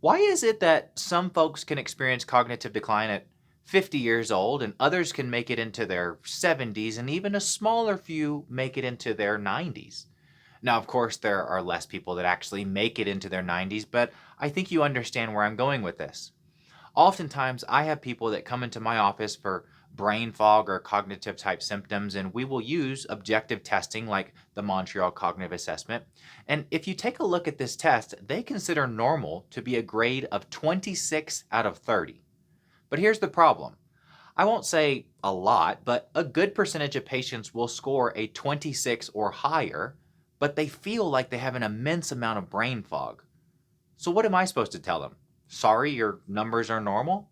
Why is it that some folks can experience cognitive decline at 50 years old and others can make it into their 70s and even a smaller few make it into their 90s? Now, of course, there are less people that actually make it into their 90s, but I think you understand where I'm going with this. Oftentimes, I have people that come into my office for brain fog or cognitive type symptoms, and we will use objective testing like the Montreal Cognitive Assessment. And if you take a look at this test, they consider normal to be a grade of 26 out of 30. But here's the problem. I won't say a lot, but a good percentage of patients will score a 26 or higher, but they feel like they have an immense amount of brain fog. So, what am I supposed to tell them? Sorry, your numbers are normal?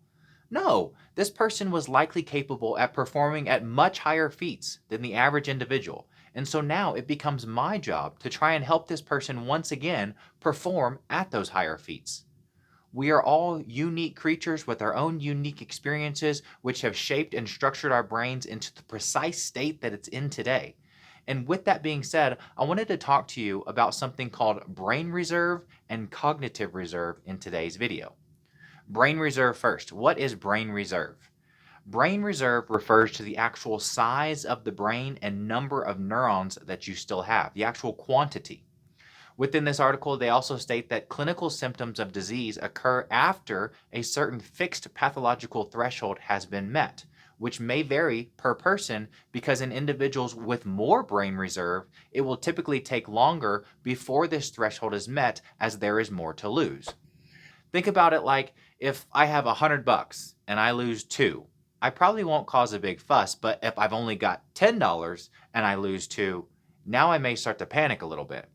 No, this person was likely capable at performing at much higher feats than the average individual. And so now it becomes my job to try and help this person once again perform at those higher feats. We are all unique creatures with our own unique experiences, which have shaped and structured our brains into the precise state that it's in today. And with that being said, I wanted to talk to you about something called brain reserve and cognitive reserve in today's video. Brain reserve first. What is brain reserve? Brain reserve refers to the actual size of the brain and number of neurons that you still have, the actual quantity. Within this article, they also state that clinical symptoms of disease occur after a certain fixed pathological threshold has been met, which may vary per person because in individuals with more brain reserve, it will typically take longer before this threshold is met as there is more to lose. Think about it like if I have $100 and I lose two, I probably won't cause a big fuss, but if I've only got $10 and I lose two, now I may start to panic a little bit.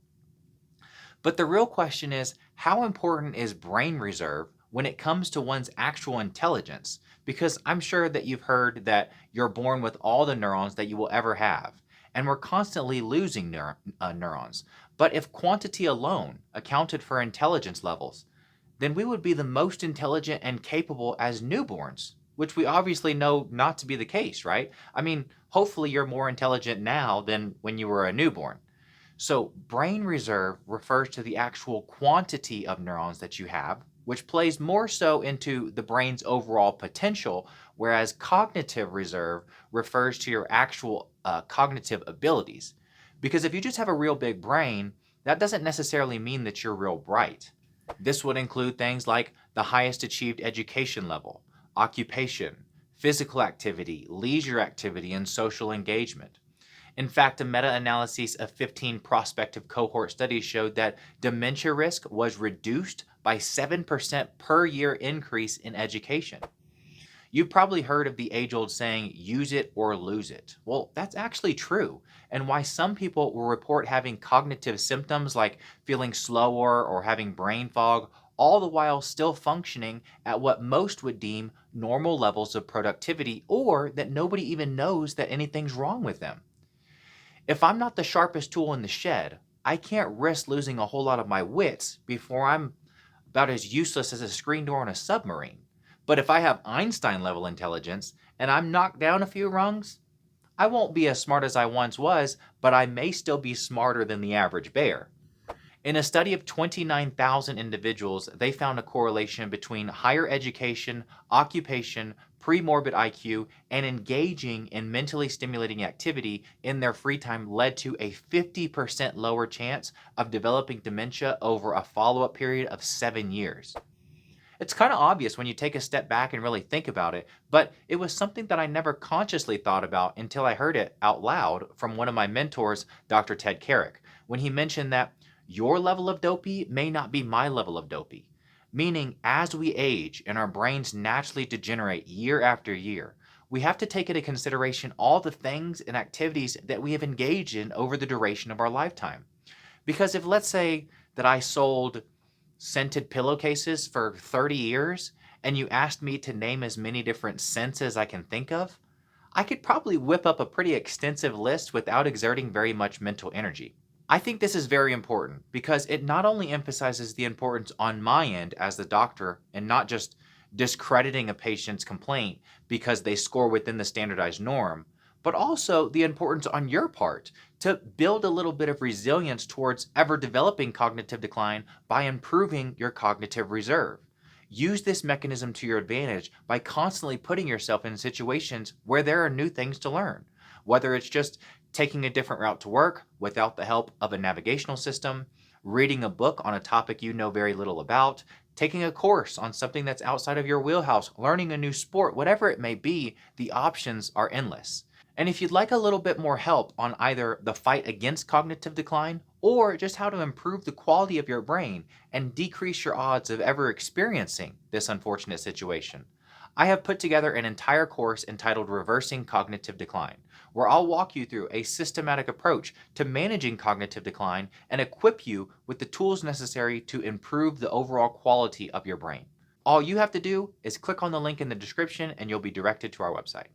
But the real question is, how important is brain reserve when it comes to one's actual intelligence? Because I'm sure that you've heard that you're born with all the neurons that you will ever have, and we're constantly losing neurons. But if quantity alone accounted for intelligence levels, then we would be the most intelligent and capable as newborns, which we obviously know not to be the case, right? I mean, hopefully you're more intelligent now than when you were a newborn. So, brain reserve refers to the actual quantity of neurons that you have, which plays more so into the brain's overall potential, whereas cognitive reserve refers to your actual cognitive abilities. Because if you just have a real big brain, that doesn't necessarily mean that you're real bright. This would include things like the highest achieved education level, occupation, physical activity, leisure activity, and social engagement. In fact, a meta-analysis of 15 prospective cohort studies showed that dementia risk was reduced by 7% per year increase in education. You've probably heard of the age-old saying, use it or lose it. Well, that's actually true, and why some people will report having cognitive symptoms like feeling slower or having brain fog, all the while still functioning at what most would deem normal levels of productivity, or that nobody even knows that anything's wrong with them. If I'm not the sharpest tool in the shed, I can't risk losing a whole lot of my wits before I'm about as useless as a screen door on a submarine. But if I have Einstein level intelligence and I'm knocked down a few rungs, I won't be as smart as I once was, but I may still be smarter than the average bear. In a study of 29,000 individuals, they found a correlation between higher education, occupation, premorbid IQ, and engaging in mentally stimulating activity in their free time led to a 50% lower chance of developing dementia over a follow-up period of 7 years. It's kind of obvious when you take a step back and really think about it, but it was something that I never consciously thought about until I heard it out loud from one of my mentors, Dr. Ted Carrick, when he mentioned that your level of dopey may not be my level of dopey. Meaning, as we age and our brains naturally degenerate year after year, we have to take into consideration all the things and activities that we have engaged in over the duration of our lifetime. Because if, let's say, that I sold scented pillowcases for 30 years and you asked me to name as many different scents as I can think of, I could probably whip up a pretty extensive list without exerting very much mental energy. I think this is very important because it not only emphasizes the importance on my end as the doctor and not just discrediting a patient's complaint because they score within the standardized norm, but also the importance on your part to build a little bit of resilience towards ever developing cognitive decline by improving your cognitive reserve. Use this mechanism to your advantage by constantly putting yourself in situations where there are new things to learn, whether it's just taking a different route to work without the help of a navigational system, reading a book on a topic you know very little about, taking a course on something that's outside of your wheelhouse, learning a new sport, whatever it may be, the options are endless. And if you'd like a little bit more help on either the fight against cognitive decline or just how to improve the quality of your brain and decrease your odds of ever experiencing this unfortunate situation, I have put together an entire course entitled Reversing Cognitive Decline, where I'll walk you through a systematic approach to managing cognitive decline and equip you with the tools necessary to improve the overall quality of your brain. All you have to do is click on the link in the description and you'll be directed to our website.